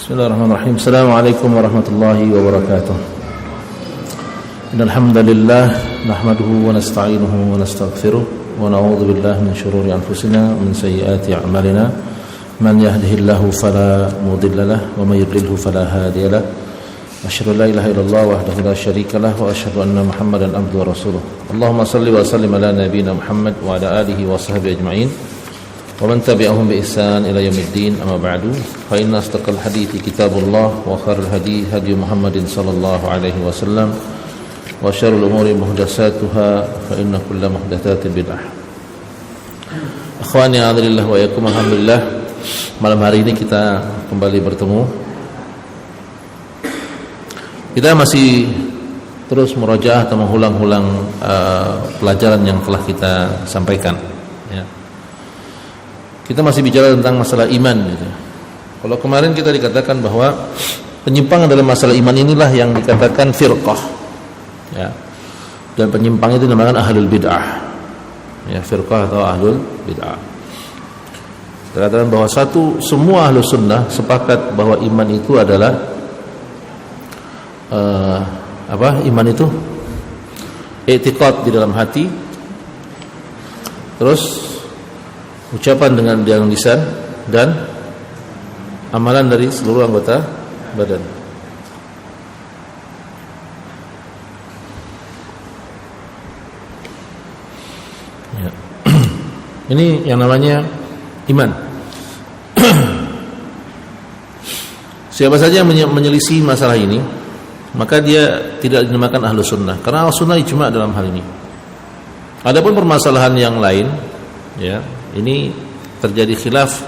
Bismillahirrahmanirrahim. Assalamualaikum warahmatullahi wabarakatuh. Innal hamdalillah nahmaduhu wa nasta'inuhu wa nastaghfiruh wa na'udzu billahi min shururi anfusina wa min sayyiati a'malina. Man yahdihillahu fala mudilla lahu wa may yudlilhu fala hadiya lahu. Asyhadu an la ilaha illallah wahdahu la syarika lahu wa asyhadu anna Muhammadan abduhu wa rasuluh. Allahumma shalli wa sallim ala nabiyyina Muhammad wa ala alihi wa sahbihi ajma'in. ومن تبعهم بإحسان إلى يوم الدين أما بعد فإن أصدق الحديث كتاب الله وخير الهدي هدي محمد صلى الله عليه وسلم وشر الأمور محدثاتها فإن كل محدثات بدعة. Akhwani a'adzalillah wa iyyakum, alhamdulillah malam hari ini kita kembali bertemu. Kita masih terus murajaah atau mengulang-ulang pelajaran yang telah kita sampaikan, ya. Kita masih bicara tentang masalah iman gitu. Kalau kemarin kita dikatakan bahwa penyimpangan dalam masalah iman inilah yang dikatakan firqah, ya. Dan penyimpang itu dinamakan ahlul bid'ah. Ya, firqah atau ahlul bid'ah. Kita katakan bahwa semua ahlus sunnah sepakat bahwa iman itu adalah iman itu i'tiqad di dalam hati, terus ucapan dengan lisan dan amalan dari seluruh anggota badan. Ya. Ini yang namanya iman. Siapa saja yang menyelisih masalah ini, maka dia tidak dinamakan ahlu sunnah, karena ahlu sunnah ijma' dalam hal ini. Adapun permasalahan yang lain, ya, ini terjadi khilaf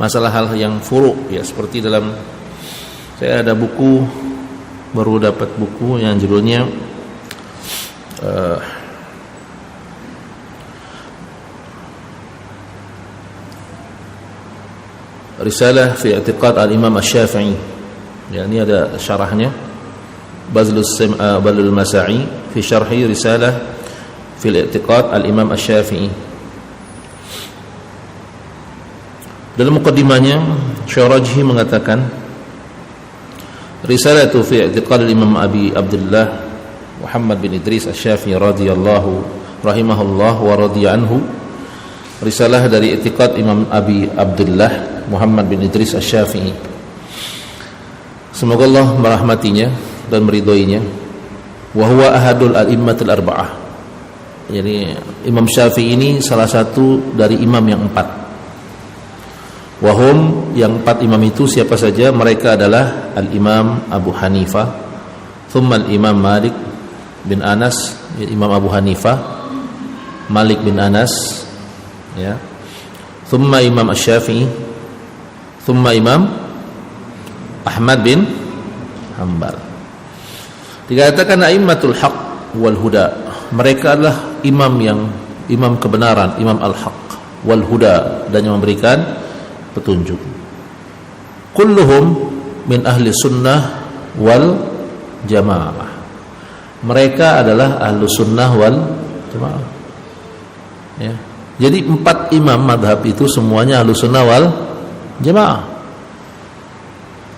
masalah hal yang furu', ya, seperti dalam, saya ada buku, baru dapat buku yang judulnya Risalah fi i'tiqad al-Imam Asy-Syafi'i. Ya, ini ada syarahnya, Bazlul Masa'i fi syarhi Risalah fi i'tiqad al-Imam Asy-Syafi'i. Dalam muqaddimahnya Syarajhi mengatakan, Risalatu fi i'tiqad al-Imam Abi Abdullah Muhammad bin Idris Asy-Syafi'i rahimahullah wa radiya anhu. Risalah dari i'tiqad Imam Abi Abdullah Muhammad bin Idris Asy-Syafi'i, semoga Allah merahmatinya dan meridhoinya. Wa huwa ahadul a'immatil arba'ah. Jadi Imam Syafi'i ini salah satu dari imam yang 4. Wahum, yang 4 imam itu siapa saja? Mereka adalah Al-Imam Abu Hanifah, thumma Al-Imam Malik bin Anas, Imam Abu Hanifah, Malik bin Anas, ya. Thumma Imam Asy-Syafi'i, thumma Imam Ahmad bin Hanbal. Dikatakan a'immatul haq wal huda. Mereka adalah imam kebenaran, imam al-haq wal huda, dan yang memberikan petunjuk. Kulluhum min ahli sunnah wal jamaah. Mereka adalah ahlu sunnah wal jamaah, ya. Jadi 4 imam madhab itu semuanya ahlu sunnah wal jamaah.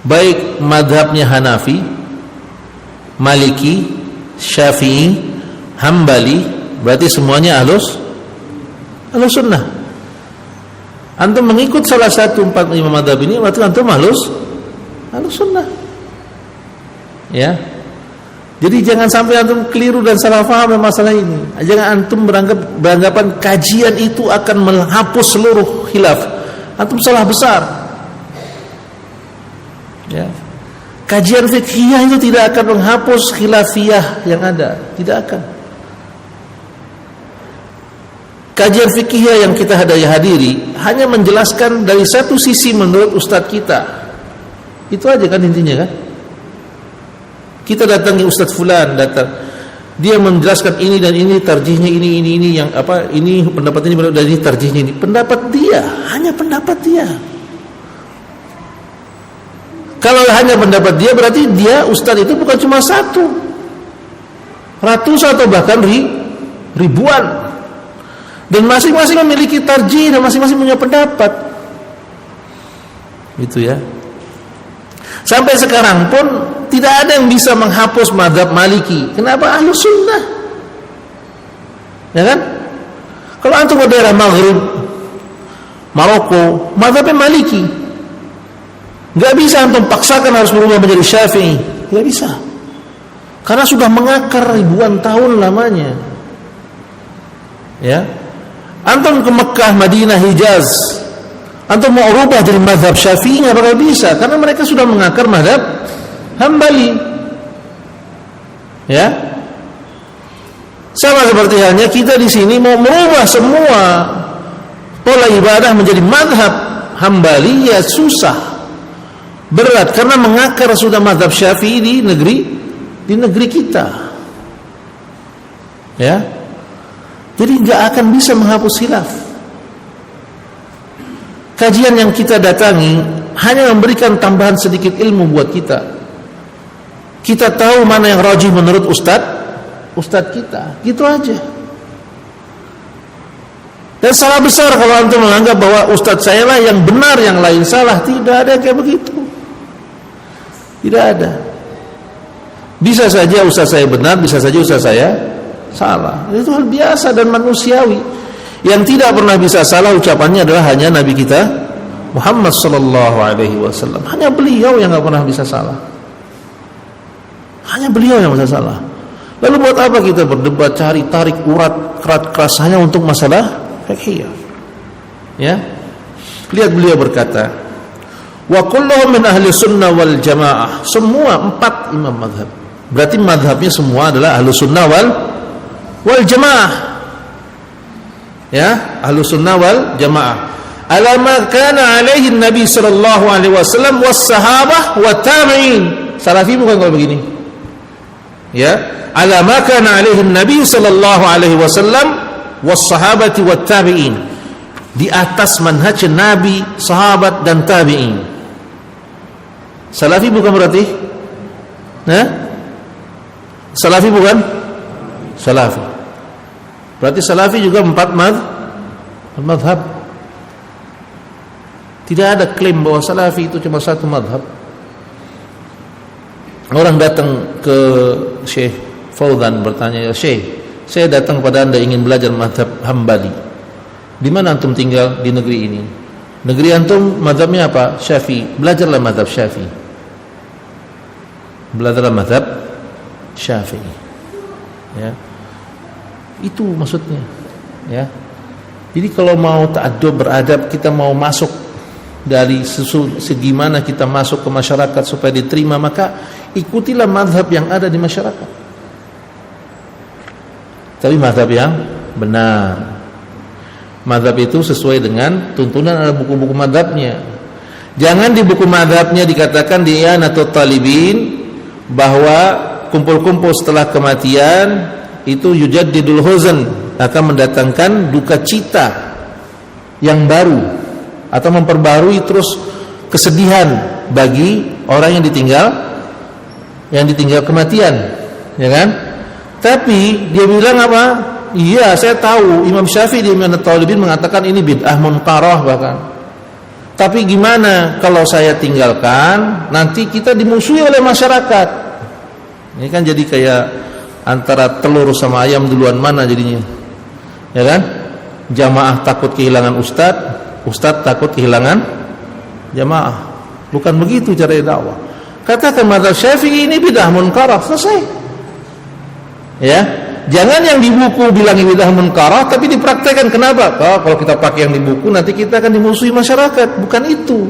Baik madhabnya Hanafi, Maliki, Syafi'i, Hambali, berarti semuanya ahlu sunnah. Antum mengikut salah satu 4 imam madhab ini, berarti antum ahlus sunnah, ya. Jadi jangan sampai antum keliru dan salah faham masalah ini. Jangan antum beranggapan kajian itu akan menghapus seluruh khilaf. Antum salah besar, ya. Kajian fiqhiyah itu tidak akan menghapus khilafiyah yang ada, tidak akan. Kajian fikih yang kita hadiri hanya menjelaskan dari satu sisi menurut ustadz kita. Itu aja kan intinya kan. Kita datangi ustadz fulan, dia menjelaskan ini dan ini, tarjihnya ini yang apa, ini pendapat ini dan ini tarjihnya ini. Pendapat dia, hanya pendapat dia. Kalau hanya pendapat dia, berarti dia ustadz itu bukan cuma satu, ratusan atau bahkan ribuan. Dan masing-masing memiliki tarjih dan masing-masing punya pendapat. Itu ya. Sampai sekarang pun tidak ada yang bisa menghapus mazhab Maliki. Kenapa? Ahlus Sunnah. Ya kan? Kalau antum ke daerah Maghrib, Maroko, mazhabnya Maliki. Enggak bisa antum paksakan harus berubah menjadi Syafi'i. Enggak bisa. Karena sudah mengakar ribuan tahun lamanya. Ya. Antum ke Mekah, Madinah, Hijaz, antum mau ubah jadi mazhab Syafi'i enggak bakal bisa karena mereka sudah mengakar mazhab Hambali. Ya. Sama seperti halnya kita di sini mau merubah semua pola ibadah menjadi mazhab Hambali, ya susah, berat karena mengakar sudah mazhab Syafi'i di negeri kita. Ya. Jadi nggak akan bisa menghapus khilaf. Kajian yang kita datangi hanya memberikan tambahan sedikit ilmu buat kita. Kita tahu mana yang rajih menurut ustadz kita, gitu aja. Dan salah besar kalau antum menganggap bahwa ustadz saya lah yang benar, yang lain salah. Tidak ada kayak begitu. Tidak ada. Bisa saja ustadz saya benar, bisa saja ustadz saya salah. Itu hal biasa dan manusiawi. Yang tidak pernah bisa salah ucapannya adalah hanya Nabi kita Muhammad sallallahu alaihi wasallam. Hanya beliau yang enggak pernah bisa salah. Hanya beliau yang bisa salah. Lalu buat apa kita berdebat, cari tarik urat keras hanya untuk masalah fikih? Ya. Lihat beliau berkata, wa kulluhum min ahli sunnah wal jamaah. Semua 4 imam mazhab. Berarti mazhabnya semua adalah ahli sunnah wal jamaah. Ya, ahli sunnah wal jamaah. Ala ma kana alaihi Nabi sallallahu alaihi wasallam was sahabah wa tabi'in. Salafi bukan kalau begini. Ya. Ala ma kana alaihi Nabi sallallahu alaihi wasallam was sahabati wat tabi'in. Di atas manhaj Nabi, sahabat dan tabi'in. Salafi bukan berarti? Nah? Salafi bukan? Salafi. Berarti salafi juga 4 mazhab. Tidak ada klaim bahwa salafi itu cuma 1 mazhab. Orang datang ke Syekh Fauzan bertanya, ya Syekh, saya datang pada anda ingin belajar mazhab Hambali. Di mana antum tinggal di negeri ini? Negeri antum mazhabnya apa? Syafi'i. Belajarlah mazhab Syafi'i. Belajarlah mazhab Syafi'i. Ya. Itu maksudnya. Ya. Jadi kalau mau ta'addub beradab, kita mau masuk dari segimana kita masuk ke masyarakat supaya diterima, maka ikutilah mazhab yang ada di masyarakat. Tapi mazhab yang benar. Mazhab itu sesuai dengan tuntunan ada buku-buku mazhabnya. Jangan di buku mazhabnya dikatakan di I'anatul Talibin bahwa kumpul-kumpul setelah kematian itu yujaddidul huzn, akan mendatangkan duka cita yang baru atau memperbarui terus kesedihan bagi orang yang ditinggal kematian, ya kan? Tapi dia bilang apa? Iya, saya tahu Imam Syafi'i di I'anatul Talibin mengatakan ini bid'ah munkarah bahkan. Tapi gimana kalau saya tinggalkan, nanti kita dimusuhi oleh masyarakat. Ini kan jadi kayak antara telur sama ayam duluan mana jadinya, ya kan? Jamaah takut kehilangan ustadz takut kehilangan jamaah. Bukan begitu cara dakwah. Katakan mazhab Syafi'i ini bid'ah munkarah, selesai. Ya, jangan yang di buku bilang bid'ah munkarah tapi dipraktekkan. Kenapa? Kalau kita pakai yang di buku nanti kita akan dimusuhi masyarakat. Bukan itu.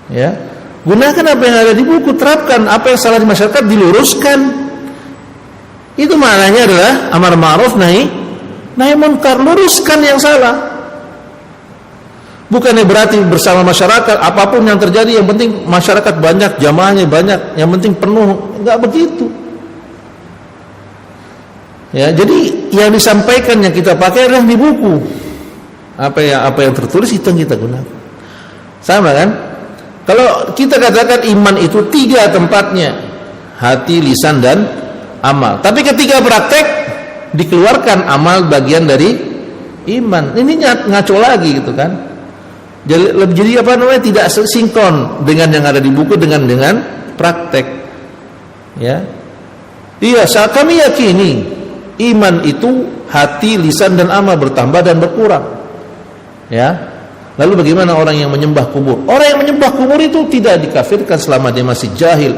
Ya, gunakan apa yang ada di buku, terapkan apa yang salah di masyarakat, diluruskan. Itu maknanya adalah amar ma'ruf nahi munkar, luruskan yang salah. Bukannya berarti bersama masyarakat apapun yang terjadi yang penting masyarakat banyak, jamaahnya banyak, yang penting penuh. Enggak begitu. Ya, jadi yang disampaikan yang kita pakai adalah di buku. Apa yang tertulis itu yang kita gunakan. Sama kan? Kalau kita katakan iman itu 3 tempatnya, hati, lisan dan amal. Tapi ketika praktek dikeluarkan amal bagian dari iman. Ini ngaco lagi gitu kan? Jadi apa namanya, tidak sinkron dengan yang ada di buku dengan praktek. Ya. Iya, kami yakini iman itu hati, lisan dan amal bertambah dan berkurang. Ya. Lalu bagaimana orang yang menyembah kubur? Orang yang menyembah kubur itu tidak dikafirkan selama dia masih jahil.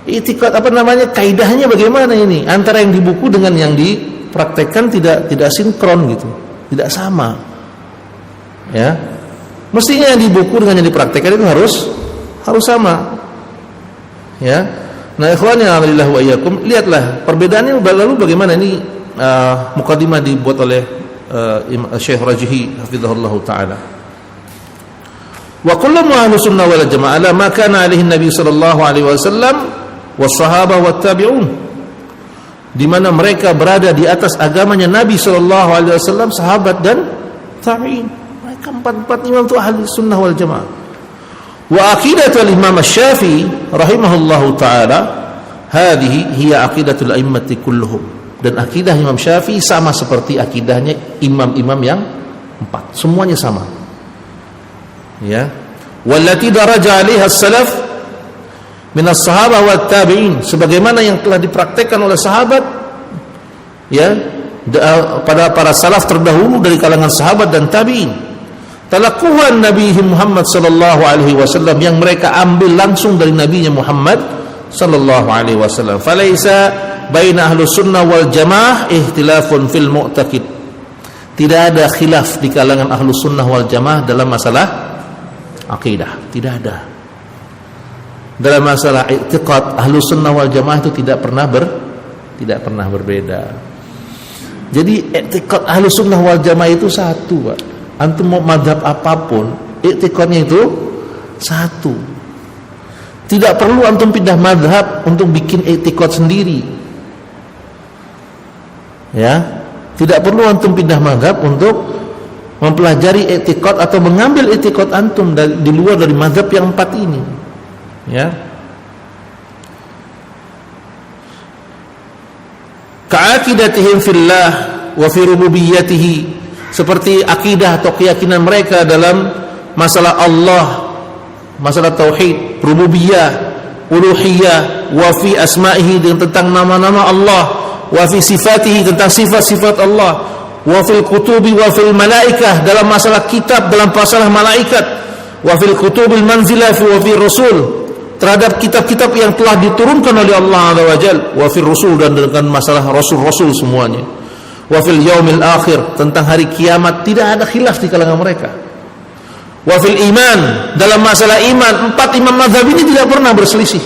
Itikad apa namanya, kaidahnya bagaimana ini? Antara yang di buku dengan yang dipraktekkan tidak sinkron gitu. Tidak sama. Ya. Mestinya yang di buku dengan yang dipraktekkan itu harus sama. Ya. Nah, ikhwan yang alhamdulillah wa iyyakum, lihatlah perbedaannya. Lalu bagaimana ini mukadimah dibuat oleh Syekh Rajhi hafizahullah taala. Wa kullu ahlus sunnah wal jamaah ala ma kana alaihi nabi sallallahu alaihi wasallam was sahabah wat tabi'un, di mana mereka berada di atas agamanya Nabi sallallahu alaihi wasallam, sahabat dan tabi'in. Mereka empat imam itu ahli sunnah wal jamaah. Wa aqidatul Imam Asy-Syafi'i rahimahullahu taala hadhihi hiya aqidatul a'immati kulluhum, dan akidah Imam Syafi'i sama seperti akidahnya imam-imam yang empat, semuanya sama. Ya, wallati daraja 'alaiha as-salaf min as-sahabah wat tabi'in, sebagaimana yang telah dipraktekkan oleh sahabat, ya, pada para salaf terdahulu dari kalangan sahabat dan tabi'in. Talaquhan Nabi Muhammad sallallahu alaihi wasallam, yang mereka ambil langsung dari Nabi Muhammad sallallahu alaihi wasallam. Falaisa baina ahlus sunnah wal jamaah ihtilafun fil mu'taqid. Tidak ada khilaf di kalangan ahlus sunnah wal jamaah dalam masalah akidah, tidak ada. Dalam masalah i'tiqad, ahlus sunnah wal jamaah itu tidak pernah berbeda. Jadi i'tiqad ahlus sunnah wal jamaah itu satu, Pak. Antum mau mazhab apapun, i'tiqadnya itu satu. Tidak perlu antum pindah mazhab untuk bikin i'tiqad sendiri. Ya, tidak perlu antum pindah mazhab untuk mempelajari i'tiqad atau mengambil i'tiqad antum di luar dari mazhab yang empat ini. Ya. Ka'aqidatihim fillah wa fi rububiyyatihi, seperti akidah atau keyakinan mereka dalam masalah Allah, masalah tauhid, rububiyah, uluhiyah, wa fi asma'ihi, tentang nama-nama Allah, wa fi sifatihi, tentang sifat-sifat Allah, wa fil kutubi wa fil malaikah, dalam masalah kitab, dalam masalah malaikat, wa fil kutubil manzilah wa fi rasul, terhadap kitab-kitab yang telah diturunkan oleh Allah Azza wa Jalla, wa fil rasul, dan dengan masalah rasul-rasul semuanya, wa fil yaumil akhir, tentang hari kiamat. Tidak ada khilaf di kalangan mereka. Wa fil iman, dalam masalah iman, empat imam mazhab ini tidak pernah berselisih.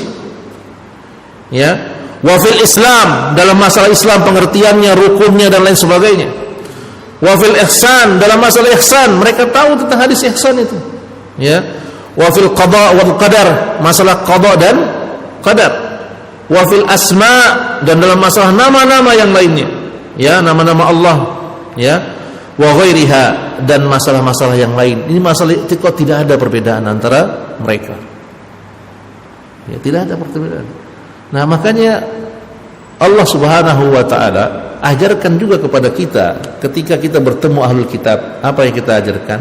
Ya. Wa fil Islam, dalam masalah Islam, pengertiannya, rukunnya dan lain sebagainya. Wa fil ihsan, dalam masalah ihsan, mereka tahu tentang hadis ihsan itu. Ya. Wa fil qada wal qadar, masalah qada dan qadar. Wa fil asma, dan dalam masalah nama-nama yang lainnya. Ya, nama-nama Allah, ya, wa ghairiha, dan masalah-masalah yang lain. Ini masalah i'tiqad, tidak ada perbedaan antara mereka. Ya, tidak ada perbedaan. Nah, makanya Allah Subhanahu wa taala ajarkan juga kepada kita ketika kita bertemu ahlul kitab. Apa yang kita ajarkan?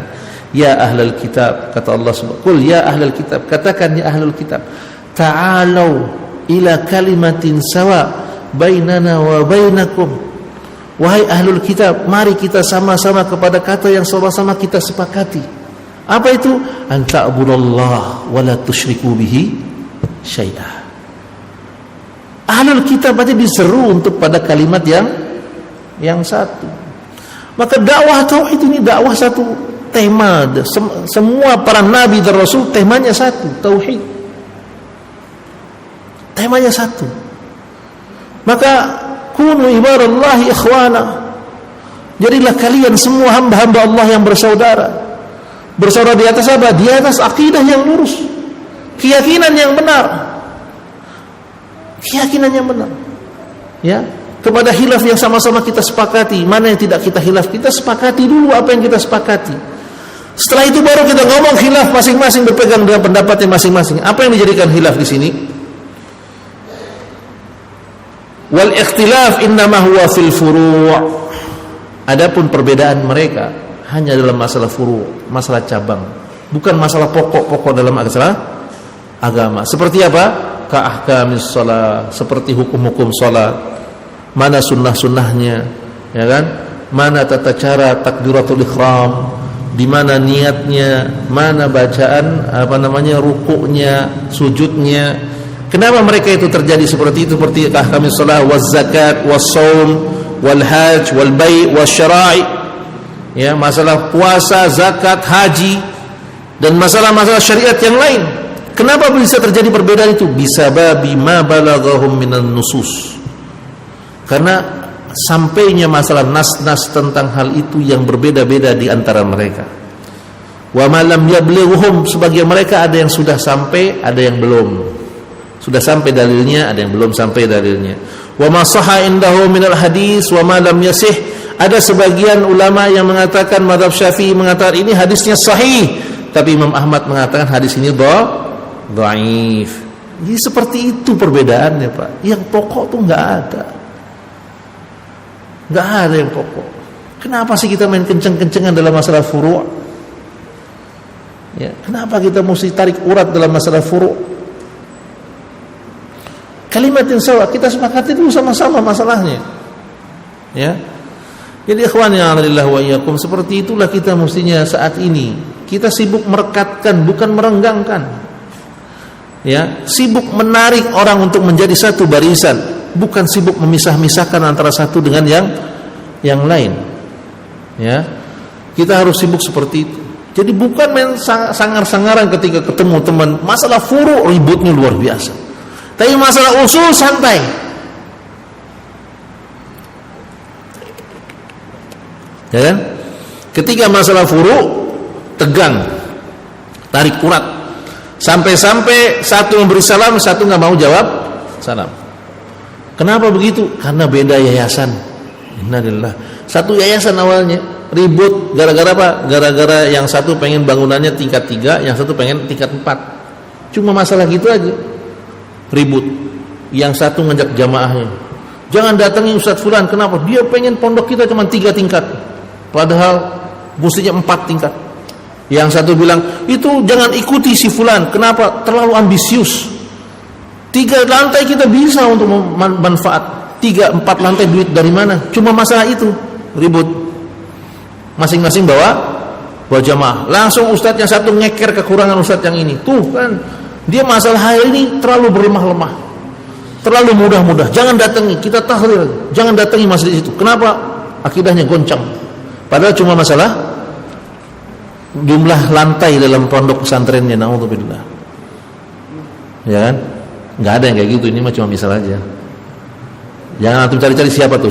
Ya ahlul kitab, kata Allah Subhanahu wa taala, qul ya ahlul kitab, katakan ya ahlul kitab, ta'alu ila kalimatin sawa bainana wa bainakum. Wahai ahlul kitab, mari kita sama-sama kepada kata yang sama-sama kita sepakati. Apa itu? An ta'budallaha wa la tusyriku bihi syai'a. Ahlul kitab aja diseru untuk pada kalimat yang satu. Maka dakwah tauhid ini dakwah satu tema. Semua para nabi dan rasul temanya satu, tauhid. Temanya satu. Maka kunu ibadallahi ikhwana, jadilah kalian semua hamba-hamba Allah yang bersaudara. Bersaudara di atas apa? Di atas akidah yang lurus, keyakinan yang benar. Keyakinan yang benar. Ya, kepada khilaf yang sama-sama kita sepakati. Mana yang tidak kita khilaf, kita sepakati dulu apa yang kita sepakati. Setelah itu baru kita ngomong khilaf, masing-masing berpegang dengan pendapatnya masing-masing. Apa yang dijadikan khilaf di sini? Wal ikhtilaf innama huwa fil furu'. Adapun perbedaan mereka hanya dalam masalah furu, masalah cabang, bukan masalah pokok-pokok dalam agama. Seperti apa? Ka'ahkamis shalah, seperti hukum-hukum salat, mana sunnah-sunnahnya, ya kan? Mana tata cara takbiratul ihram, di mana niatnya, mana bacaan rukuknya, sujudnya. Kenapa mereka itu terjadi seperti itu? Seperti ahkamis shalah, waz zakat, was shaum, wal hajj, wal bai', was syara'i. Ya, masalah puasa, zakat, haji, dan masalah-masalah syariat yang lain. Kenapa bisa terjadi perbedaan itu? Bisababi ma balaghahum minan nusus. Karena sampainya masalah nas-nas tentang hal itu yang berbeda-beda di antara mereka. Wa ma lam yablughuhum, sebagian mereka ada yang sudah sampai, ada yang belum. Sudah sampai dalilnya, ada yang belum sampai dalilnya. Wa ma sahha indahu minal hadis wa ma lam yasih. Ada sebagian ulama yang mengatakan, mazhab Syafi'i mengatakan ini hadisnya sahih, tapi Imam Ahmad mengatakan hadis ini dhaif. Jadi seperti itu perbedaannya, Pak. Yang pokok tuh enggak ada. Enggak ada yang pokok. Kenapa sih kita main kenceng-kencengan dalam masalah furu'? Ya, kenapa kita mesti tarik urat dalam masalah furu'? Kalimat yang sawa, kita sepakati dulu sama-sama masalahnya. Ya. Jadi ikhwan ya alillah wa iyyakum, seperti itulah kita mestinya saat ini. Kita sibuk merekatkan, bukan merenggangkan. Ya, sibuk menarik orang untuk menjadi satu barisan, bukan sibuk memisah-misahkan antara satu dengan yang lain. Ya. Kita harus sibuk seperti itu. Jadi bukan main sangar-sangaran ketika ketemu teman. Masalah furu' ributnya luar biasa. Tapi masalah usul santai. Ya kan? Ketika masalah furu' tegang, tarik urat, sampai-sampai satu memberi salam, satu nggak mau jawab salam. Kenapa begitu? Karena beda yayasan. Innalillah. Satu yayasan awalnya ribut gara-gara apa? Gara-gara yang satu pengen bangunannya tingkat 3, yang satu pengen tingkat 4. Cuma masalah gitu aja. Ribut. Yang satu ngajak jamaahnya, jangan datangi Ustadz Fulan. Kenapa? Dia pengen pondok kita cuma 3 tingkat, padahal mestinya 4 tingkat. Yang satu bilang, itu jangan ikuti si Fulan. Kenapa? Terlalu ambisius. 3 lantai kita bisa untuk manfaat, 3-4 lantai duit dari mana? Cuma masalah itu ribut. Masing-masing bawa jamaah. Langsung Ustadz yang satu ngeker kekurangan Ustadz yang ini. Tuh kan, dia masalah hal ini terlalu berlemah-lemah, terlalu mudah-mudah. Jangan datangi, kita tahrir. Jangan datangi masjid itu. Kenapa? Akidahnya goncang. Padahal cuma masalah jumlah lantai dalam pondok pesantrennya. Naudzubillah. Ya kan? Nggak ada yang kayak gitu. Ini mah cuma misal aja. Jangan antum cari-cari siapa tuh.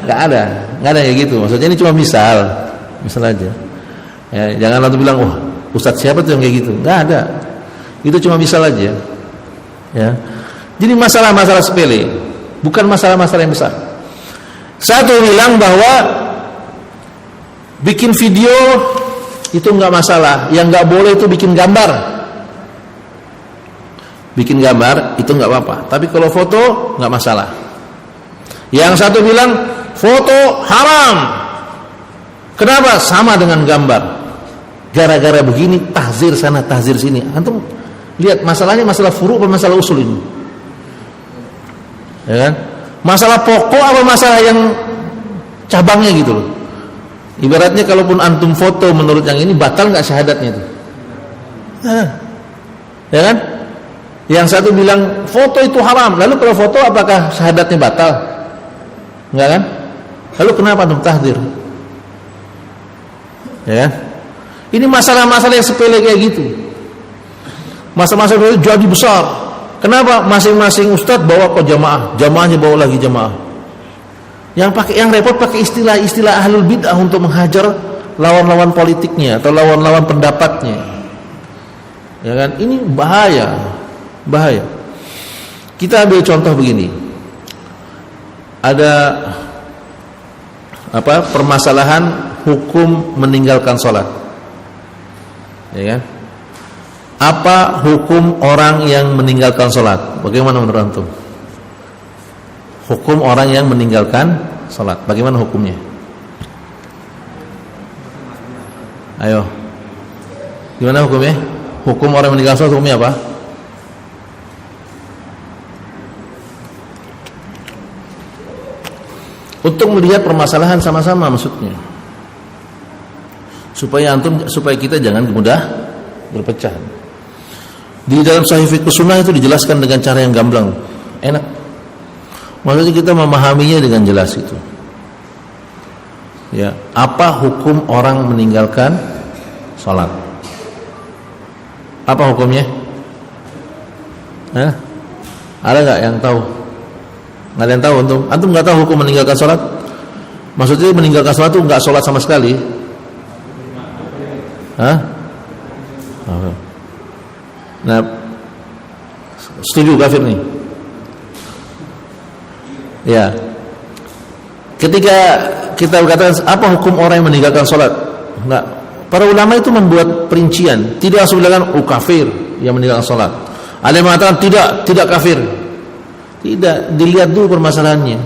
Nggak ada kayak gitu. Maksudnya ini cuma misal aja. Ya, jangan antum bilang, wah Ustadz siapa tuh yang kayak gitu. Nggak ada. Itu cuma misal aja. Ya. Jadi masalah-masalah sepele, bukan masalah-masalah yang besar. Satu bilang bahwa bikin video itu enggak masalah, yang enggak boleh itu bikin gambar. Bikin gambar itu enggak apa-apa, tapi kalau foto enggak masalah. Yang satu bilang foto haram. Kenapa? Sama dengan gambar. Gara-gara begini tahzir sana tahzir sini. Antum lihat masalahnya masalah furu' atau masalah usul ini? Ya kan? Masalah pokok apa masalah yang cabangnya gitu loh. Ibaratnya kalaupun antum foto menurut yang ini batal nggak syahadatnya itu? Ya kan? Yang satu bilang foto itu haram. Lalu kalau foto apakah syahadatnya batal? Enggak kan? Lalu kenapa antum tahdzir? Ya kan? Ini masalah-masalah yang sepele kayak gitu. Masalah-masalah itu jadi besar. Kenapa? Masing-masing ustadz bawa ke jamaah, jamaahnya bawa lagi jamaah. Yang repot pakai istilah-istilah ahlul bid'ah untuk menghajar lawan-lawan politiknya atau lawan-lawan pendapatnya. Ya kan? Ini bahaya. Kita ambil contoh begini. Ada permasalahan hukum meninggalkan sholat. Ya kan? Apa hukum orang yang meninggalkan sholat? Bagaimana menurut antum? Hukum orang yang meninggalkan sholat, bagaimana hukumnya? Ayo. Gimana hukumnya? Hukum orang meninggal sholat hukumnya apa? Untuk melihat permasalahan sama-sama maksudnya. Supaya kita jangan mudah berpecah. Di dalam Sahih Fiqh Sunnah itu dijelaskan dengan cara yang gamblang, enak. Maksudnya kita memahaminya dengan jelas itu. Ya, apa hukum orang meninggalkan sholat? Apa hukumnya? Ada nggak yang tahu? Nggak ada yang tahu antum nggak tahu hukum meninggalkan sholat? Maksudnya meninggalkan sholat itu nggak sholat sama sekali? Nah, setuju kafir nih? Ya. Ketika kita berkatakan apa hukum orang yang meninggalkan sholat? Nah, para ulama itu membuat perincian. Tidak langsung bilang kafir yang meninggalkan sholat. Ada yang mengatakan tidak kafir. Tidak, dilihat dulu permasalahannya.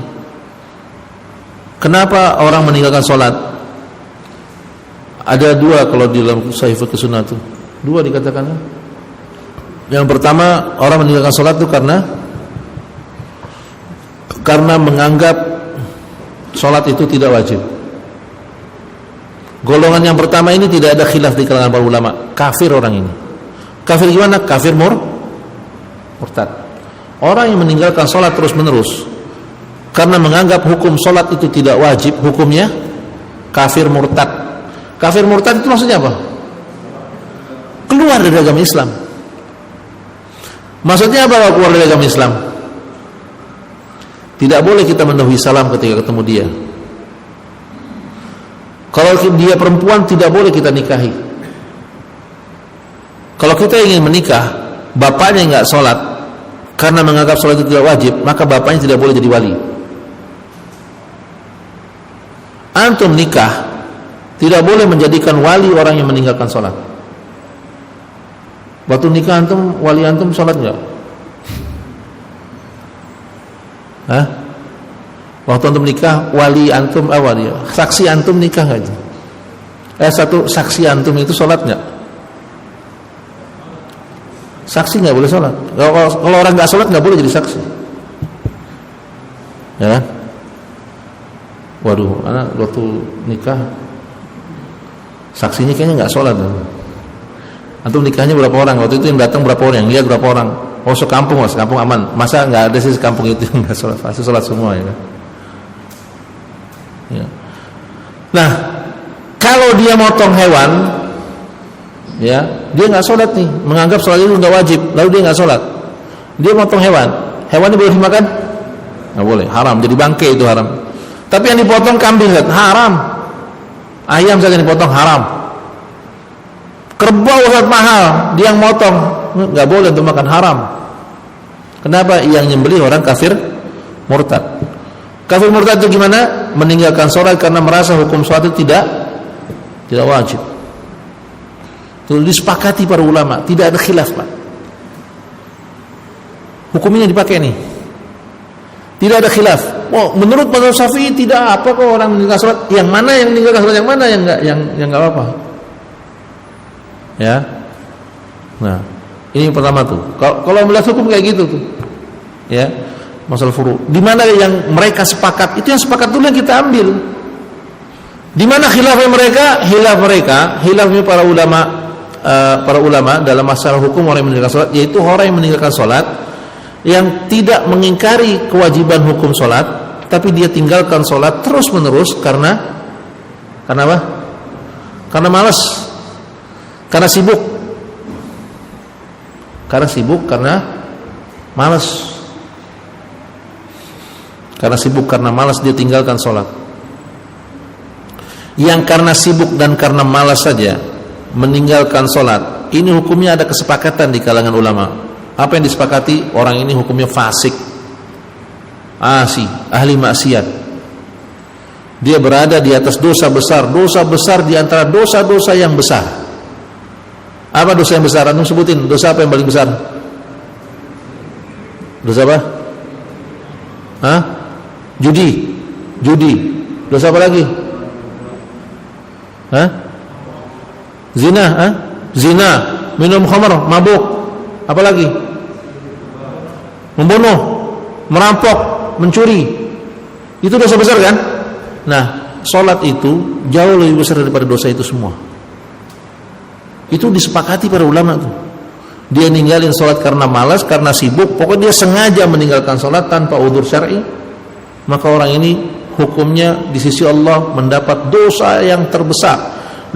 Kenapa orang meninggalkan sholat? Ada dua kalau di dalam Sahih Fiqh Sunnah itu. Dua dikatakan. Yang pertama, orang meninggalkan sholat itu karena menganggap sholat itu tidak wajib. Golongan yang pertama ini tidak ada khilaf di kalangan para ulama. Kafir orang ini. Kafir gimana? Kafir murtad. Orang yang meninggalkan sholat terus menerus karena menganggap hukum sholat itu tidak wajib, hukumnya kafir murtad. Kafir murtad itu maksudnya apa? Keluar dari agama Islam. Maksudnya apa keluar dari agama Islam? Tidak boleh kita mendahului salam ketika ketemu dia. Kalau dia perempuan tidak boleh kita nikahi. Kalau kita ingin menikah, bapaknya nggak sholat karena menganggap sholat itu tidak wajib, maka bapaknya tidak boleh jadi wali. Antum nikah tidak boleh menjadikan wali orang yang meninggalkan sholat. Waktu nikah antum, wali antum sholat nggak? Waktu antum nikah, wali antum saksi antum nikah nggak? Saksi antum itu sholat nggak? Saksi nggak boleh sholat. Kalau orang nggak sholat nggak boleh jadi saksi. Ya. Waduh, anak waktu nikah saksinya kayaknya nggak sholat. Antum nikahnya berapa orang? Waktu itu yang datang berapa orang? Yang lihat berapa orang? Oh, sekampung aman. Masa nggak ada sih sekampung itu yang nggak sholat? Pasti sholat semua ya. Ya. Nah, kalau dia motong hewan, ya, dia nggak sholat nih, menganggap sholat itu nggak wajib, lalu dia nggak sholat, dia motong hewannya boleh dimakan? Nggak boleh, haram, jadi bangkai itu haram. Tapi yang dipotong kambing, haram. Ayam saja dipotong haram. Kerbau sangat mahal, dia yang motong, nggak boleh untuk makan, haram. Kenapa? Yang nyembelih orang kafir murtad. Kafir murtad itu gimana? Meninggalkan sholat karena merasa hukum sholat itu tidak wajib. Itu disepakati para ulama, tidak ada khilaf, Pak. Hukumnya dipakai nih. Tidak ada khilaf. Oh, menurut mazhab Syafi'i tidak apa kok orang meninggalkan sholat. Yang mana yang meninggalkan sholat, yang mana yang enggak apa-apa. Ya. Nah, ini yang pertama tuh. Kalau melihat hukum kayak gitu tuh. Ya. Masalah furu. Di mana yang mereka sepakat, itu yang sepakat dulu yang kita ambil. Di mana khilafnya mereka? Khilafnya para ulama dalam masalah hukum orang yang meninggalkan sholat, yaitu orang yang meninggalkan sholat yang tidak mengingkari kewajiban hukum sholat, tapi dia tinggalkan sholat terus menerus karena apa? Karena malas, karena sibuk, karena malas. Karena sibuk, karena malas dia tinggalkan sholat. Yang karena sibuk dan karena malas saja meninggalkan sholat, ini hukumnya ada kesepakatan di kalangan ulama. Apa yang disepakati? Orang ini hukumnya fasik, ahli maksiat. Dia berada di atas dosa besar di antara dosa-dosa yang besar. Apa dosa yang besar? Anu sebutin, dosa apa yang paling besar? Dosa apa? Judi. Dosa apa lagi? Zina, zina, minum khamr, mabuk, apalagi? Membunuh, merampok, mencuri. Itu dosa besar kan? Nah, salat itu jauh lebih besar daripada dosa itu semua. Itu disepakati para ulama tuh. Dia ninggalin salat karena malas, karena sibuk, pokoknya dia sengaja meninggalkan salat tanpa udzur syar'i, maka orang ini hukumnya di sisi Allah mendapat dosa yang terbesar,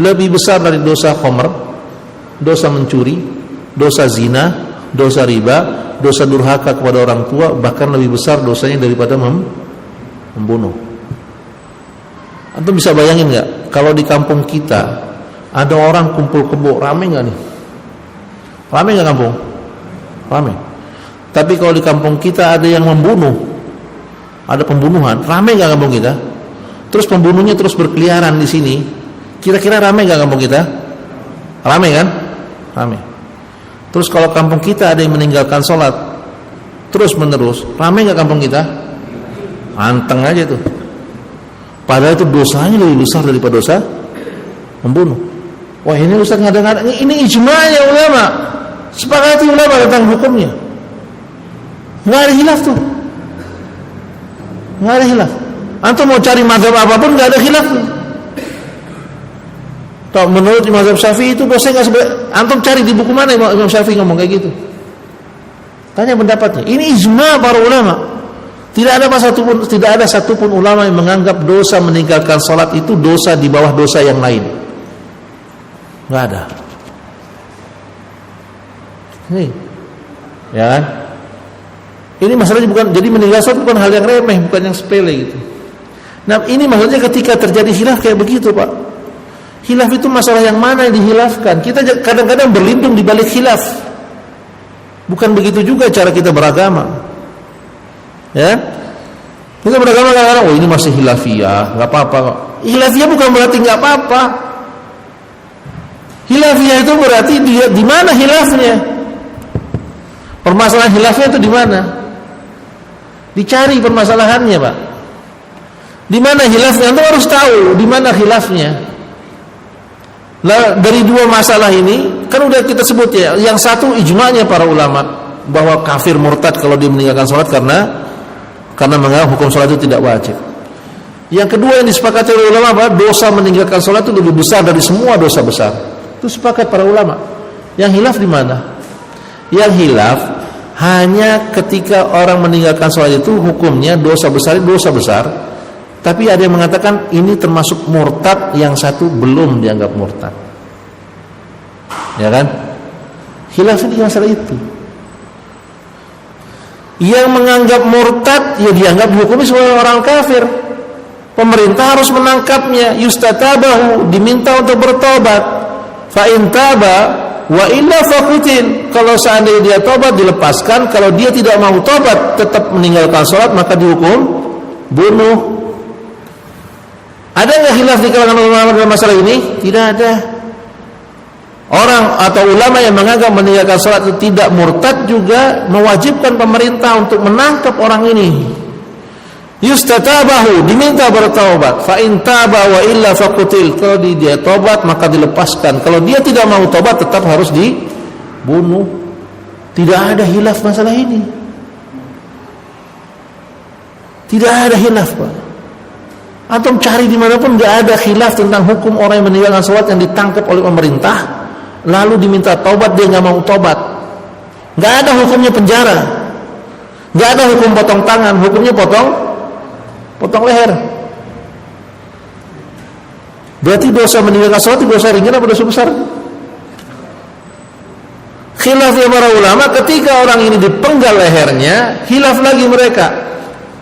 lebih besar dari dosa khamr, dosa mencuri, dosa zina, dosa riba, dosa durhaka kepada orang tua, bahkan lebih besar dosanya daripada membunuh. Antum bisa bayangin nggak kalau di kampung kita ada orang kumpul kebo, rame nggak nih? Rame nggak kampung? Rame. Tapi kalau di kampung kita ada yang membunuh, ada pembunuhan, rame nggak kampung kita? Terus pembunuhnya terus berkeliaran di sini, kira-kira rame nggak kampung kita? Rame kan? Rame. Terus kalau kampung kita ada yang meninggalkan sholat terus menerus, rame nggak kampung kita? Anteng aja tuh. Padahal itu dosanya lebih besar daripada dosa membunuh. Wah, ini Ustaz ngada-ngada, ini ijma'nya ulama, sepakati ulama tentang hukumnya. Nggak ada hilaf tuh, nggak ada hilaf. Antum mau cari mazhab apapun nggak ada hilaf tuh. Tahu menurut mazhab Syafi'i itu dosanya nggak seberat. Antum cari di buku mana Imam Syafi'i ngomong kayak gitu? Tanya pendapatnya. Ini ijma' para ulama. Tidak ada satupun ulama yang menganggap dosa meninggalkan salat itu dosa di bawah dosa yang lain. Nggak ada. Nih, ya kan? Ini masalahnya bukan, jadi meninggal salat bukan hal yang remeh, bukan yang sepele gitu. Nah, ini maksudnya ketika terjadi khilaf kayak begitu, Pak. Khilaf itu masalah yang mana yang dihilafkan. Kita kadang-kadang berlindung di balik khilaf. Bukan begitu juga cara kita beragama. Ya, kita beragama kadang-kadang, oh ini masih khilafiyah, nggak apa-apa kok. Khilafiyah bukan berarti nggak apa-apa. Khilafiyah itu berarti dia di mana khilafnya? Permasalahan khilafnya itu di mana? Dicari permasalahannya, Pak. Di mana khilafnya? Anda harus tahu di mana khilafnya. Nah, dari dua masalah ini kan udah kita sebut ya. Yang satu ijma'nya para ulama bahwa kafir murtad kalau dia meninggalkan salat karena menganggap hukum salat itu tidak wajib. Yang kedua yang disepakati oleh ulama bahwa dosa meninggalkan salat itu lebih besar dari semua dosa besar. Itu sepakat para ulama. Yang hilaf di mana? Yang hilaf hanya ketika orang meninggalkan salat itu hukumnya dosa besar, tapi ada yang mengatakan ini termasuk murtad, yang satu belum dianggap murtad. Ya kan? Hilafnya di masalah itu. Yang menganggap murtad ya dianggap dihukumi sebagai orang kafir. Pemerintah harus menangkapnya, yustatabahu, diminta untuk bertobat. Fa in taba wa illa faqutil. Kalau seandainya dia tobat dilepaskan, kalau dia tidak mau tobat tetap meninggalkan salat maka dihukum bunuh. Ada enggak khilaf di kalangan ulama dalam masalah ini? Tidak ada. Orang atau ulama yang menganggap meninggalkan salat itu tidak murtad juga mewajibkan pemerintah untuk menangkap orang ini. Yustatabahu, diminta bertaubat. Fa in taba wa illa faqutil. Kalau dia tobat maka dilepaskan. Kalau dia tidak mau tobat tetap harus dibunuh. Tidak ada khilaf masalah ini. Tidak ada khilaf, Pak. Antum cari dimanapun nggak ada khilaf tentang hukum orang yang meninggalkan salat yang ditangkap oleh pemerintah lalu diminta taubat dia nggak mau taubat. Nggak ada hukumnya penjara, nggak ada hukum potong tangan, hukumnya potong leher. Berarti dosa meninggalkan salat itu dosa ringan apa dosa besar? Khilafnya para ulama ketika orang ini dipenggal lehernya, khilaf lagi mereka.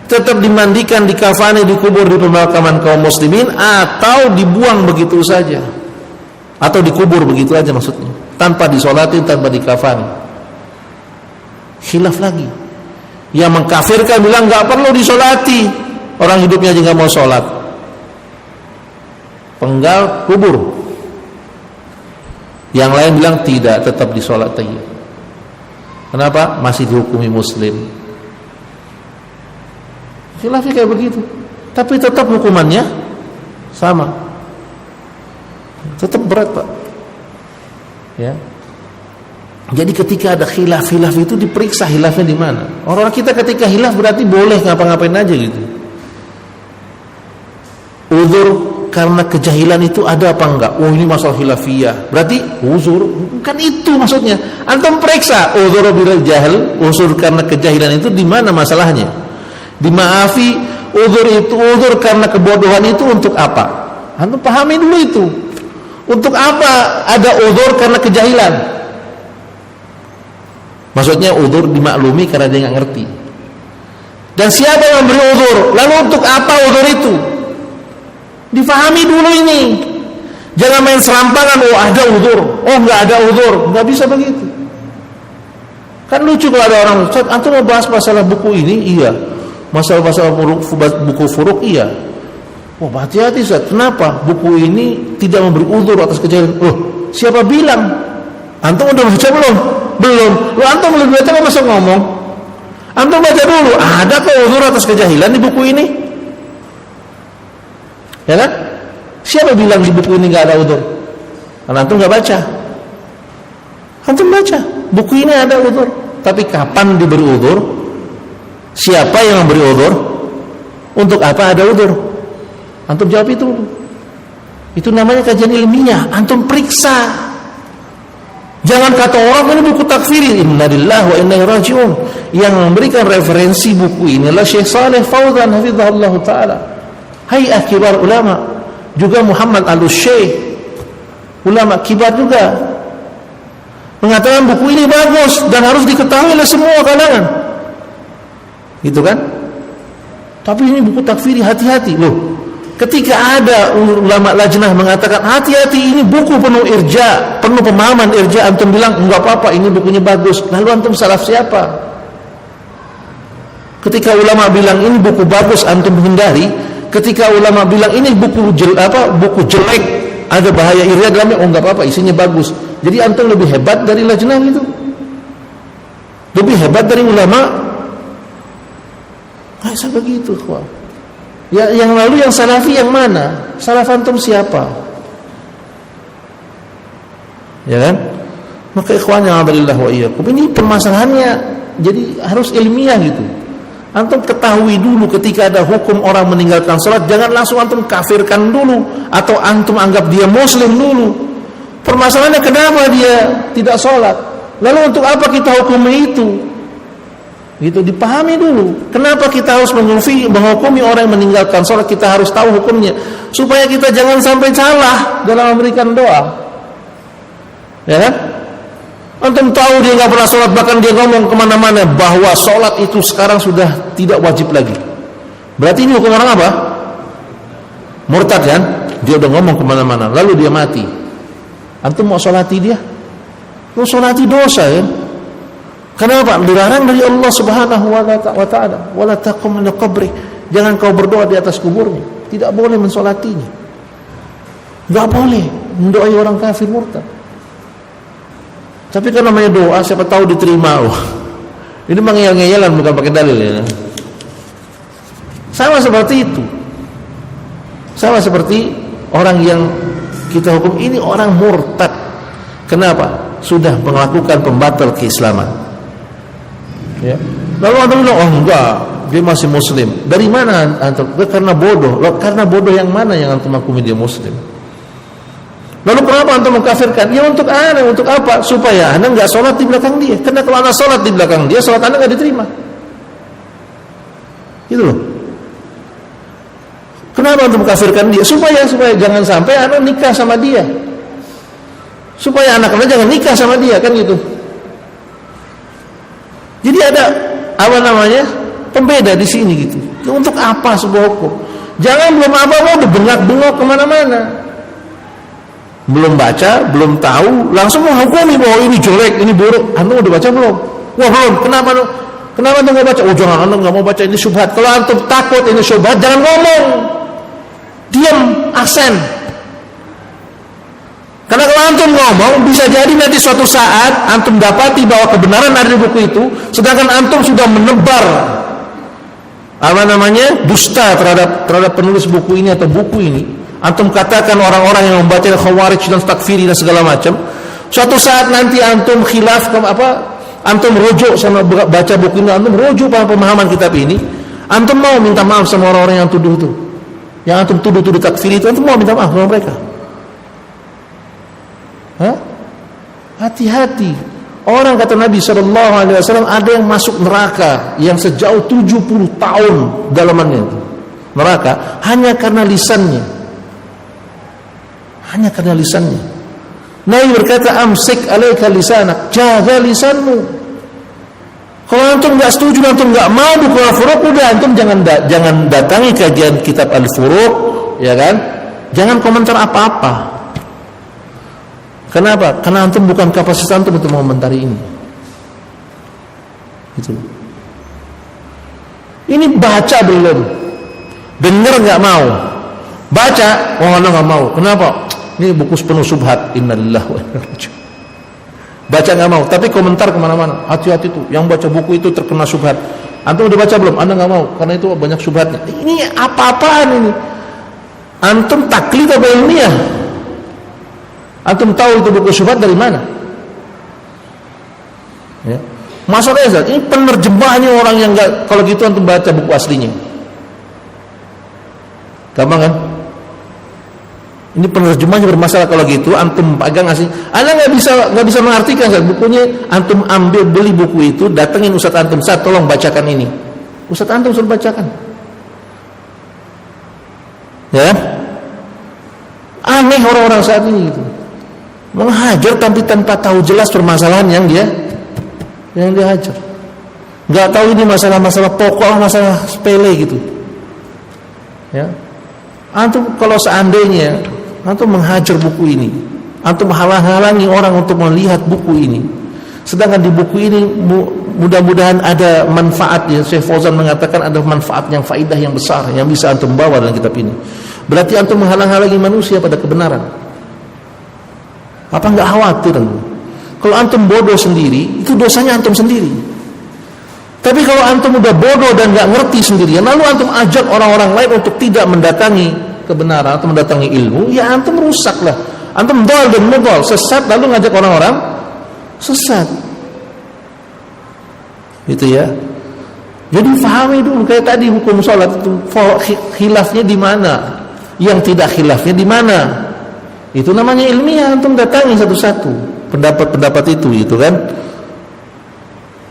Tetap dimandikan, dikafani, dikubur di pemakaman kaum muslimin atau dibuang begitu saja. Atau dikubur begitu aja maksudnya, tanpa disolatin, tanpa dikafani. Khilaf lagi. Yang mengkafirkan bilang nggak perlu disolati, orang hidupnya aja nggak mau sholat. Penggal, kubur. Yang lain bilang tidak, tetap disolati. Kenapa? Masih dihukumi muslim. Khilafnya kayak begitu. Tapi tetap hukumannya sama. Tetap berat, Pak. Ya. Jadi ketika ada khilaf itu diperiksa khilafnya di mana. Orang kita ketika khilaf berarti boleh ngapa-ngapain aja gitu. Uzur karena kejahilan itu ada apa enggak? Oh ini masalah khilafiyah. Berarti uzur kan itu maksudnya. Antum periksa uzur bil jahil, uzur karena kejahilan itu di mana masalahnya? Dimaafi uzur karena kebodohan itu untuk apa? Antum pahami dulu itu. Untuk apa ada uzur karena kejahilan? Maksudnya uzur dimaklumi karena dia nggak ngerti. Dan siapa yang memberi uzur? Lalu untuk apa uzur itu? Difahami dulu ini. Jangan main serampangan. Oh ada uzur, oh nggak ada uzur. Nggak bisa begitu. Kan lucu kalau ada orang, antum mau bahas masalah buku ini, iya. Masalah buku furuk, iya. Oh hati-hati Ustaz. Kenapa? Buku ini tidak memberi uzur atas kejahilan. Oh siapa bilang? Antum udah baca belum? Belum. Lu antum belum baca apa masa ngomong? Antum baca dulu. Ada kok uzur atas kejahilan di buku ini? Ya kan? Siapa bilang di buku ini nggak ada uzur? Karena antum nggak baca. Antum baca. Buku ini ada uzur. Tapi kapan diberi uzur? Siapa yang memberi uzur? Untuk apa ada uzur? Antum jawab itu. Itu namanya kajian ilmiah. Antum periksa. Jangan kata orang ini buku takfiri. Innalillahi wa inna ilaihi raji'un. Yang memberikan referensi buku ini adalah Syekh Saleh Fauzan hafizahullah taala. Hay'ah kibar ulama, juga Muhammad Al-Syekh, ulama kibar juga, mengatakan buku ini bagus dan harus diketahui oleh semua kalangan. Gitu kan? Tapi ini buku takfiri, hati-hati loh. Ketika ada ulama lajnah mengatakan hati-hati ini buku penuh irja, penuh pemahaman irja, antum bilang enggak apa-apa ini bukunya bagus. Lalu antum salaf siapa? Ketika ulama bilang ini buku bagus, antum menghindari. Ketika ulama bilang ini buku jelek, ada bahaya irja dalamnya, oh enggak apa-apa isinya bagus. Jadi antum lebih hebat dari lajnah itu. Lebih hebat dari ulama. Kayak begitu, kawan. Ya, yang lalu yang salafi yang mana? Salaf antum siapa? Ya kan? Maka ikhwan yang alhamdulillah wa iyyakum, ini permasalahannya jadi harus ilmiah gitu. Antum ketahui dulu ketika ada hukum orang meninggalkan salat, jangan langsung antum kafirkan dulu atau antum anggap dia muslim dulu. Permasalahannya kenapa dia tidak salat? Lalu untuk apa kita hukumi itu? Itu dipahami dulu. Kenapa kita harus menghukumi orang yang meninggalkan sholat? Kita harus tahu hukumnya supaya kita jangan sampai salah dalam memberikan doa. Ya kan? Antum tahu dia nggak pernah sholat, bahkan dia ngomong kemana-mana bahwa sholat itu sekarang sudah tidak wajib lagi. Berarti ini hukum orang apa? Murtad kan? Dia udah ngomong kemana-mana, lalu dia mati. Antum mau sholati dia? Mau sholati dosa ya? Kenapa? Dilarang dari Allah Subhanahu wa taala, wala taqum ala qabri. Jangan kau berdoa di atas kuburnya. Tidak boleh mensolatinya. Enggak boleh mendoai orang kafir murtad. Tapi kan namanya doa, siapa tahu diterima. Oh. Ini mengeyel-ngeyelan bukan pakai dalil ya. Sama seperti itu. Sama seperti orang yang kita hukum ini orang murtad. Kenapa? Sudah melakukan pembatal keislaman. Ya. Lalu antum bilang, oh enggak, dia masih muslim. Dari mana antum? Karena bodoh. Loh, karena bodoh yang mana yang antum akui dia muslim? Lalu kenapa antum mengkafirkan? Ya untuk ana, untuk apa? Supaya ana enggak sholat di belakang dia. Karena kalau ana sholat di belakang dia, sholat ana enggak diterima. Gitu loh. Kenapa antum mengkafirkan dia? Supaya jangan sampai ana nikah sama dia. Supaya anak ana jangan nikah sama dia, kan gitu. Jadi ada apa namanya pembeda di sini gitu. Untuk apa sebuah hukum? Jangan belum apa-apa udah bengak-bengok kemana-mana. Belum baca, belum tahu, langsung menghukumi bahwa ini jelek, ini buruk. Antum udah baca belum? Wah belum. Kenapa antum nggak baca? Oh jangan, antum nggak mau baca, ini syubhat. Kalau antum takut ini syubhat, jangan ngomong. Diam, aksen. Karena kalau antum ngomong, bisa jadi nanti suatu saat antum dapati bahwa kebenaran ada di buku itu, sedangkan antum sudah menebar apa namanya dusta terhadap penulis buku ini atau buku ini. Antum katakan orang-orang yang membaca Khawarij dan takfiri dan segala macam, Suatu saat nanti antum khilaf antum rujuk sama baca buku ini, antum rujuk pada pemahaman kitab ini, antum mau minta maaf sama orang-orang yang tuduh itu, yang antum tuduh takfir itu, antum mau minta maaf sama mereka? Hati-hati. Orang kata Nabi SAW, ada yang masuk neraka yang sejauh 70 tahun dalamannya itu. Neraka hanya karena lisannya. Hanya karena lisannya. Nabi berkata, amsik alaika lisanak, jaga lisanmu. Kalau antum enggak setuju, antum enggak mau buku Al-Furuq, udah antum jangan datangi kajian kitab Al-Furuq, ya kan? Jangan komentar apa-apa. Kenapa? Karena antum bukan kapasitas antum untuk mengomentari ini. Itu. Ini baca belum? Dengar enggak mau? Baca, nggak mau. Kenapa? Ini buku penuh subhat. Innalillahi wa inna ilaihi raji'un. Baca nggak mau, tapi komentar kemana-mana. Hati-hati tuh, yang baca buku itu terkena subhat. Antum udah baca belum? Anda nggak mau, karena itu banyak subhatnya. Ini apa-apaan ini? Antum taklid atau ilmiah? Antum tahu itu buku subhat dari mana? Ya. Masalahnya, ini penerjemahnya orang yang nggak. Kalau gitu antum baca buku aslinya. Gampang kan? Ini penerjemahnya bermasalah. Kalau gitu antum pegang asli, Anda nggak bisa mengartikan bukunya. Antum beli buku itu, datengin ustaz antum, Ustaz tolong bacakan ini. Ustaz antum suruh bacakan. Ya, aneh orang-orang saat ini gitu. Menghajar tapi tanpa tahu jelas permasalahan yang dia hajar. Nggak tahu ini masalah-masalah pokok, masalah sepele gitu. Ya, antum kalau seandainya antum menghajar buku ini, antum halang-halangi orang untuk melihat buku ini, sedangkan di buku ini mudah-mudahan ada manfaat. Ya, Syekh Fauzan mengatakan ada manfaat yang faidah yang besar yang bisa antum bawa dalam kitab ini. Berarti antum menghalang-halangi manusia pada kebenaran. Apa enggak khawatir? Kalau antum bodoh sendiri, itu dosanya antum sendiri. Tapi kalau antum udah bodoh dan enggak ngerti sendirian, lalu antum ajak orang-orang lain untuk tidak mendatangi kebenaran atau mendatangi ilmu, ya antum rusaklah. Antum dol dan mudol, sesat, lalu ngajak orang-orang sesat. Itu ya. Jadi fahami dulu, kayak tadi hukum sholat itu khilafnya di mana, yang tidak khilafnya di mana. Itu namanya ilmiah, antum datangi satu-satu pendapat-pendapat itu kan.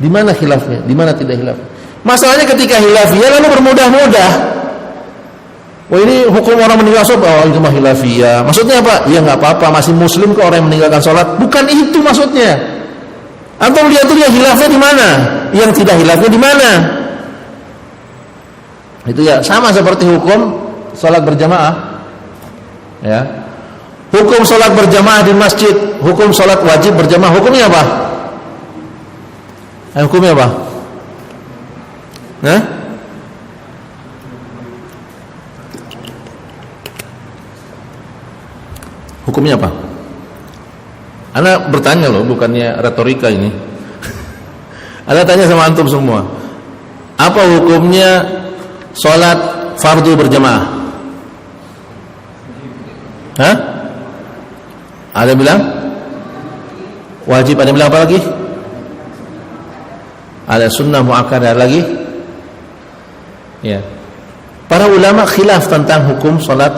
Di mana khilafnya, di mana tidak khilaf. Masalahnya ketika khilafiyah lalu bermudah-mudah. Wah, ini hukum orang meninggal sholat, itu mah khilafiyah. Maksudnya apa? Ya nggak apa-apa, masih muslim kok orang yang meninggalkan sholat. Bukan itu maksudnya. Antum lihat tuh yang khilafnya di mana, yang tidak khilafnya di mana. Itu ya sama seperti hukum sholat berjamaah. Ya. Hukum sholat berjamaah di masjid, hukum sholat wajib berjamaah, hukumnya apa? Hukumnya apa? Nah? Hukumnya apa? Anda bertanya loh, bukannya retorika ini. Anda tanya sama antum semua. Apa hukumnya sholat fardu berjamaah? Hah? Ada yang bilang wajib, ada yang bilang apa lagi? Ada sunnah muakkadah lagi. Ya. Para ulama khilaf tentang hukum salat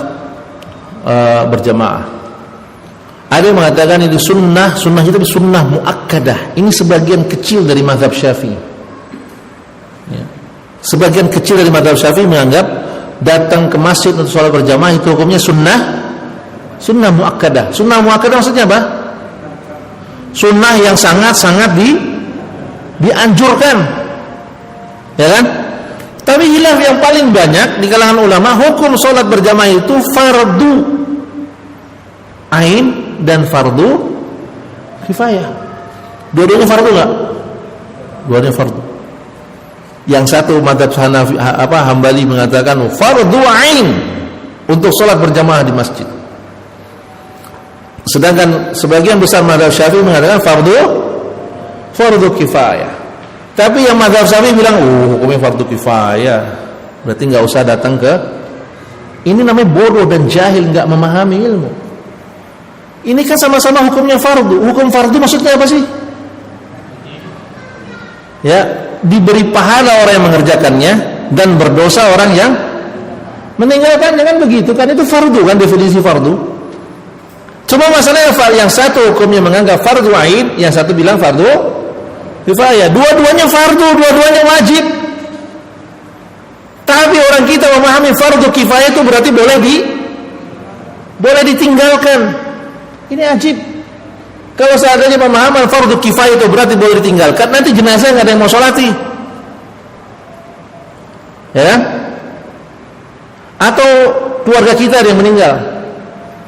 berjamaah. Ada yang mengatakan ini sunnah itu sunnah muakkadah. Ini sebagian kecil dari mazhab Syafi'i. Ya. Sebagian kecil dari mazhab Syafi'i menganggap datang ke masjid untuk salat berjamaah itu hukumnya sunnah muakkadah. Sunnah muakkadah maksudnya apa? Sunnah yang sangat-sangat dianjurkan, ya kan? Tapi khilaf yang paling banyak di kalangan ulama, hukum sholat berjamaah itu fardu ain dan fardu kifayah. Dua-duanya fardu nggak? Dua-duanya fardu. Yang satu mazhab Hambali mengatakan fardu ain untuk sholat berjamaah di masjid. Sedangkan sebagian besar mazhab Syafi'i mengatakan fardu kifayah. Tapi yang mazhab Syafi'i bilang, hukumnya fardu kifayah, berarti nggak usah datang ke. Ini namanya bodoh dan jahil, nggak memahami ilmu. Ini kan sama-sama hukumnya fardu. Hukum fardu maksudnya apa sih? Ya, diberi pahala orang yang mengerjakannya dan berdosa orang yang meninggalkannya, kan begitu kan? Itu fardu kan, definisi fardu. Coba masalahnya yang satu hukumnya menganggap fardu ain, yang satu bilang fardu kifayah. Dua-duanya fardu, dua-duanya wajib. Tapi orang kita memahami fardu kifayah itu berarti boleh ditinggalkan. Ini ajib. Kalau seandainya pemahaman fardu kifayah itu berarti boleh ditinggalkan, nanti jenazah nggak ada yang mau sholati, ya? Atau keluarga kita ada yang meninggal,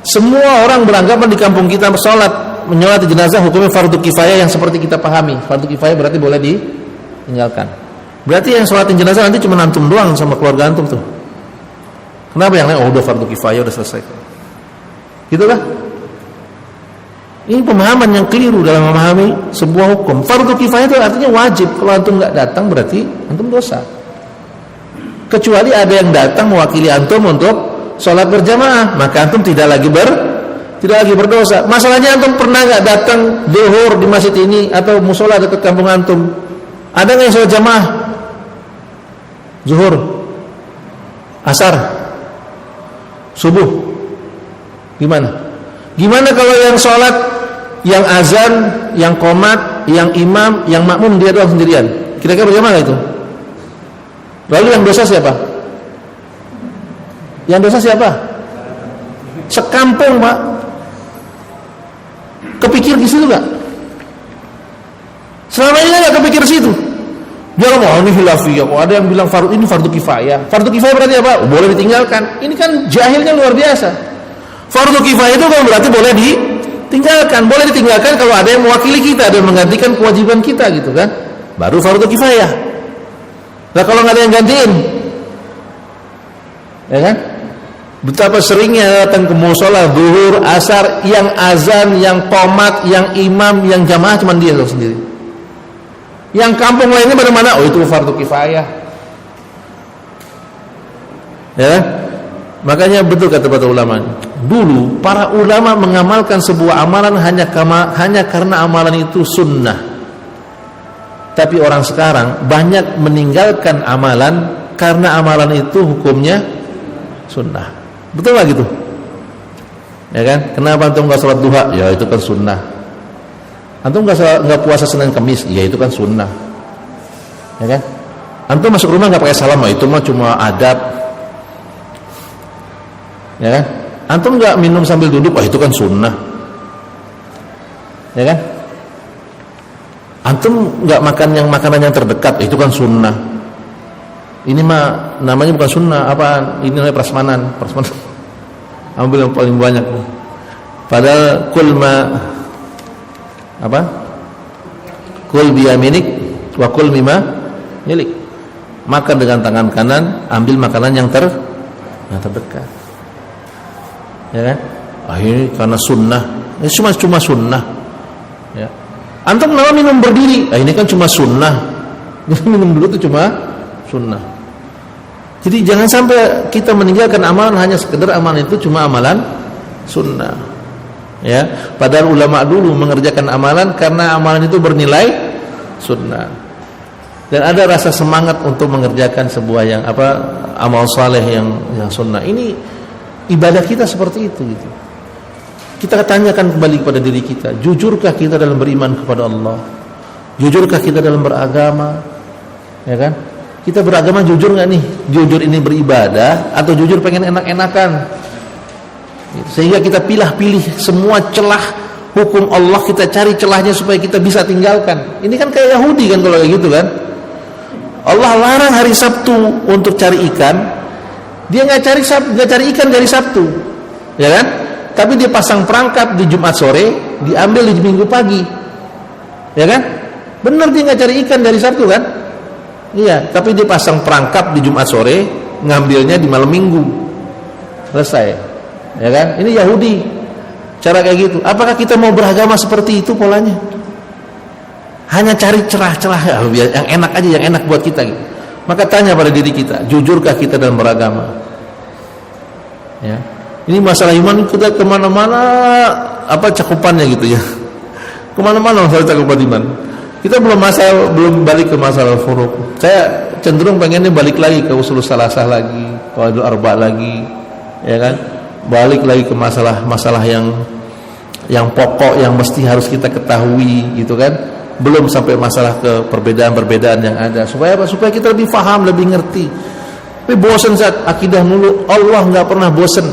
semua orang beranggapan di kampung kita sholat menyolati jenazah hukumnya fardu kifayah yang seperti kita pahami. Fardu kifayah berarti boleh ditinggalkan. Berarti yang sholatin jenazah nanti cuma antum doang sama keluarga antum tuh. Kenapa yang lain? Oh, udah fardu kifayah, udah selesai. Gitu kan? Ini pemahaman yang keliru dalam memahami sebuah hukum. Fardu kifayah itu artinya wajib. Kalau antum nggak datang berarti antum dosa. Kecuali ada yang datang mewakili antum untuk sholat berjamaah, maka antum tidak lagi berdosa. Masalahnya antum pernah nggak datang zuhur di masjid ini atau musola dekat kampung antum? Ada nggak yang sholat jamaah? Zuhur, asar, subuh, gimana? Gimana kalau yang sholat, yang azan, yang qomat, yang imam, yang makmum dia doang sendirian? Kira-kira bagaimana itu? Lalu yang dosa siapa? Yang dosa siapa? Sekampung, Pak. Kepikir di situ nggak? Selama ini nggak kepikir di situ. Dia ngomong, ini khilafiyah. Kok ada yang bilang ini fardu kifayah. Fardu kifayah berarti apa? Boleh ditinggalkan. Ini kan jahilnya luar biasa. Fardu kifayah itu kan berarti boleh ditinggalkan. Boleh ditinggalkan kalau ada yang mewakili kita, ada yang menggantikan kewajiban kita gitu kan. Baru fardu kifayah. Nah kalau nggak ada yang gantiin, ya kan? Betapa seringnya datang ke musola zuhur, asar, yang azan, yang qomat, yang imam, yang jamaah cuma dia sendiri. Yang kampung lainnya pada mana? Oh itu fardu kifayah. Ya kan? Makanya betul kata ulama. Dulu para ulama mengamalkan sebuah amalan hanya karena amalan itu sunnah. Tapi orang sekarang banyak meninggalkan amalan karena amalan itu hukumnya sunnah. Betul nggak gitu? Ya kan? Kenapa antum nggak sholat duha? Ya itu kan sunnah. Antum nggak puasa Senin Kamis? Ya itu kan sunnah. Ya kan? Antum masuk rumah nggak pakai salam? Itu mah cuma adab. Ya kan? Antum nggak minum sambil duduk? Oh itu kan sunnah. Ya kan? Antum nggak makan makanan yang terdekat? Itu kan sunnah. Ini mah namanya bukan sunnah, apa? Ini namanya prasmanan. Ambil yang paling banyak. Padahal kul biyaminik wa kul mimma milik. Makan dengan tangan kanan, ambil makanan yang terdekat. Ya kan? Ini karena sunnah. Ini cuma sunnah. Ya. Antum kenapa minum berdiri? Ini kan cuma sunnah. Minum dulu itu cuma sunnah. Jadi jangan sampai kita meninggalkan amalan hanya sekedar amalan itu cuma amalan sunnah. Ya, padahal ulama dulu mengerjakan amalan karena amalan itu bernilai sunnah. Dan ada rasa semangat untuk mengerjakan sebuah amal saleh yang sunnah. Ini ibadah kita seperti itu gitu. Kita tanyakan kembali kepada diri kita, jujurkah kita dalam beriman kepada Allah? Jujurkah kita dalam beragama? Ya kan? Kita beragama jujur nggak nih? Jujur ini beribadah atau jujur pengen enak-enakan? Sehingga kita pilih semua celah hukum Allah, kita cari celahnya supaya kita bisa tinggalkan. Ini kan kayak Yahudi kan kalau kayak gitu kan? Allah larang hari Sabtu untuk cari ikan, dia nggak cari ikan dari Sabtu, ya kan? Tapi dia pasang perangkap di Jumat sore, diambil di Minggu pagi, ya kan? Benar dia nggak cari ikan dari Sabtu kan? Iya, tapi dia pasang perangkap di Jumat sore, ngambilnya di malam Minggu, selesai, ya kan? Ini Yahudi, cara kayak gitu. Apakah kita mau beragama seperti itu polanya? Hanya cari celah-celah yang enak aja, yang enak buat kita gitu. Maka tanya pada diri kita, jujurkah kita dalam beragama? Ya. Ini masalah iman kita kemana-mana apa cakupannya gitu ya. Kemana-mana masalah cakupan iman. Kita belum balik ke masalah furuk. Saya cenderung pengennya balik lagi ke usul salasah lagi, qawaidul arba lagi, ya kan? Balik lagi ke masalah yang pokok yang mesti harus kita ketahui gitu kan. Belum sampai masalah ke perbedaan-perbedaan yang ada. Supaya apa? Supaya kita lebih paham, lebih ngerti. Tapi bosan saat akidah mulu. Allah enggak pernah bosan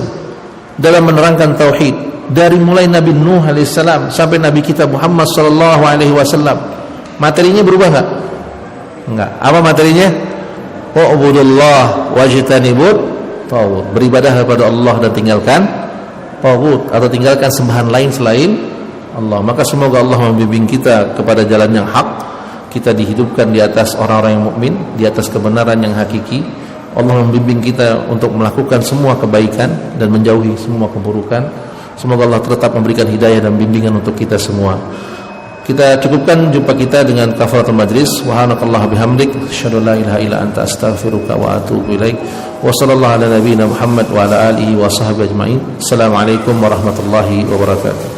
dalam menerangkan tauhid. Dari mulai Nabi Nuh alaihissalam sampai Nabi kita Muhammad sallallahu alaihi wasallam. Materinya berubah enggak? Enggak. Apa materinya? Wa'budullah wajtanibut taghut. Beribadah kepada Allah dan tinggalkan taghut atau tinggalkan sembahan lain selain Allah. Maka semoga Allah membimbing kita kepada jalan yang hak. Kita dihidupkan di atas orang-orang yang mukmin, di atas kebenaran yang hakiki. Allah membimbing kita untuk melakukan semua kebaikan dan menjauhi semua keburukan. Semoga Allah tetap memberikan hidayah dan bimbingan untuk kita semua. Kita cukupkan jumpa kita dengan kafaratul majlis. Wa hanakallahu bihamdik, asyhadu an la ilaha illa anta, astaghfiruka wa atubu ilaik. Wa sallallahu ala nabiyyina Muhammad wa ala alihi wa sahbihi ajmain. Assalamualaikum warahmatullahi wabarakatuh.